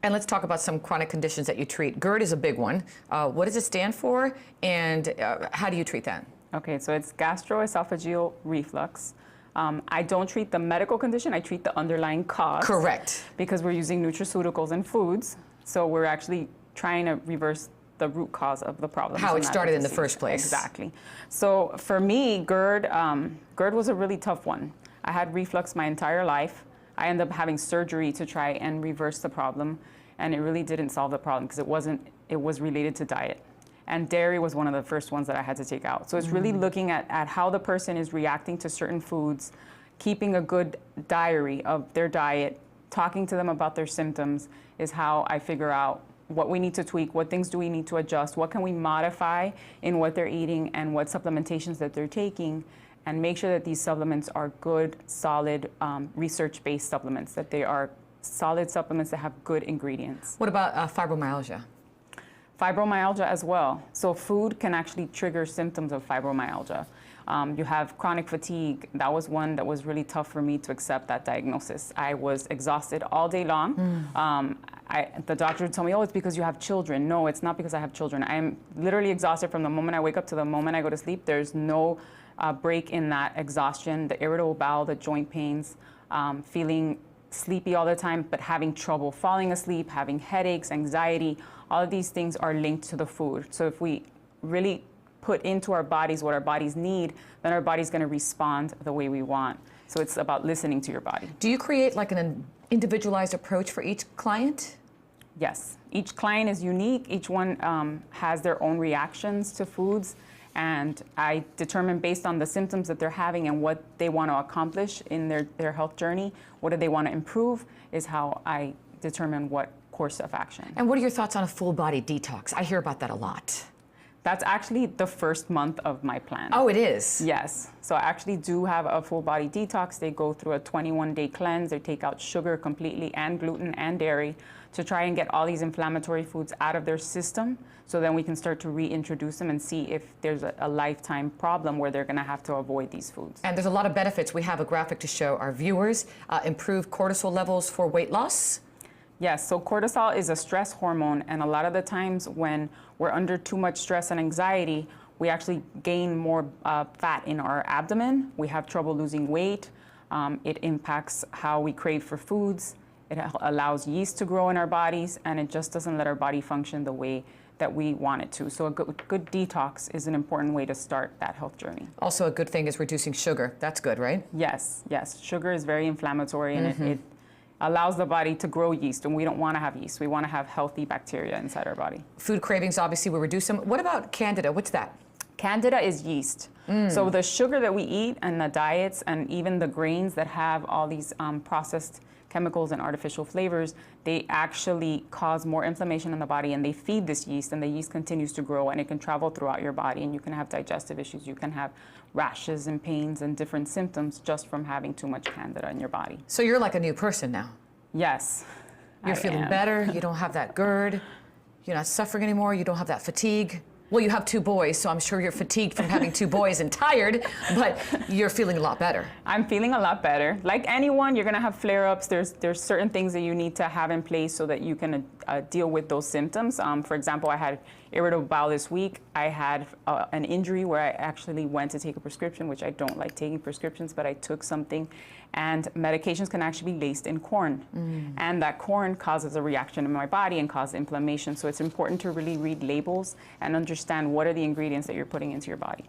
And let's talk about some chronic conditions that you treat. GERD is a big one. What does it stand for, and how do you treat that? Okay, so it's gastroesophageal reflux. I don't treat the medical condition, I treat the underlying cause. Correct. Because we're using nutraceuticals and foods, so we're actually trying to reverse the root cause of the problem. How it started in the first place. Exactly. So for me, GERD was a really tough one. I had reflux my entire life. I ended up having surgery to try and reverse the problem, and it really didn't solve the problem because it was related to diet. And dairy was one of the first ones that I had to take out. So it's really looking at how the person is reacting to certain foods, keeping a good diary of their diet, talking to them about their symptoms is how I figure out what we need to tweak, what things do we need to adjust, what can we modify in what they're eating and what supplementations that they're taking, and make sure that these supplements are good, solid, research-based supplements, that they are solid supplements that have good ingredients. What about fibromyalgia? Fibromyalgia as well. So food can actually trigger symptoms of fibromyalgia. You have chronic fatigue. That was one that was really tough for me to accept that diagnosis. I was exhausted all day long. The doctor would tell me, oh, it's because you have children. No, it's not because I have children. I am literally exhausted from the moment I wake up to the moment I go to sleep. There's no break in that exhaustion, the irritable bowel, the joint pains, feeling sleepy all the time, but having trouble falling asleep, having headaches, anxiety. All of these things are linked to the food. So if we really put into our bodies what our bodies need, then our body's going to respond the way we want. So it's about listening to your body. Do you create like an individualized approach for each client? Yes. Each client is unique. Each one has their own reactions to foods. And I determine based on the symptoms that they're having and what they want to accomplish in their health journey, what do they want to improve, is how I determine what course of action. And what are your thoughts on a full body detox? I hear about that a lot. That's actually the first month of my plan. Oh, it is? Yes. So I actually do have a full body detox. They go through a 21-day cleanse. They take out sugar completely and gluten and dairy to try and get all these inflammatory foods out of their system. So then we can start to reintroduce them and see if there's a lifetime problem where they're going to have to avoid these foods. And there's a lot of benefits. We have a graphic to show our viewers. Improved cortisol levels for weight loss. Yes, so cortisol is a stress hormone, and a lot of the times when we're under too much stress and anxiety, we actually gain more fat in our abdomen. We have trouble losing weight. It impacts how we crave for foods. It allows yeast to grow in our bodies, and it just doesn't let our body function the way that we want it to. So a good detox is an important way to start that health journey. Also a good thing is reducing sugar. That's good, right? Yes, yes. Sugar is very inflammatory, and it allows the body to grow yeast, and we don't want to have yeast. We want to have healthy bacteria inside our body. Food cravings obviously will reduce them. What about Candida? What's that? Candida is yeast. So the sugar that we eat and the diets and even the grains that have all these processed chemicals and artificial flavors, they actually cause more inflammation in the body, and they feed this yeast, and the yeast continues to grow, and it can travel throughout your body, and you can have digestive issues. You can have rashes and pains and different symptoms just from having too much Candida in your body. So you're like a new person now. Yes. You're feeling better. You don't have that GERD. You're not suffering anymore. You don't have that fatigue. Well, you have two boys, so I'm sure you're fatigued from having two boys and tired, but you're feeling a lot better. I'm feeling a lot better. Like anyone, you're going to have flare-ups. There's certain things that you need to have in place so that you can deal with those symptoms. For example, I had irritable bowel this week. I had an injury where I actually went to take a prescription, which I don't like taking prescriptions, but I took something. And medications can actually be laced in corn. And that corn causes a reaction in my body and causes inflammation. So it's important to really read labels and understand what are the ingredients that you're putting into your body.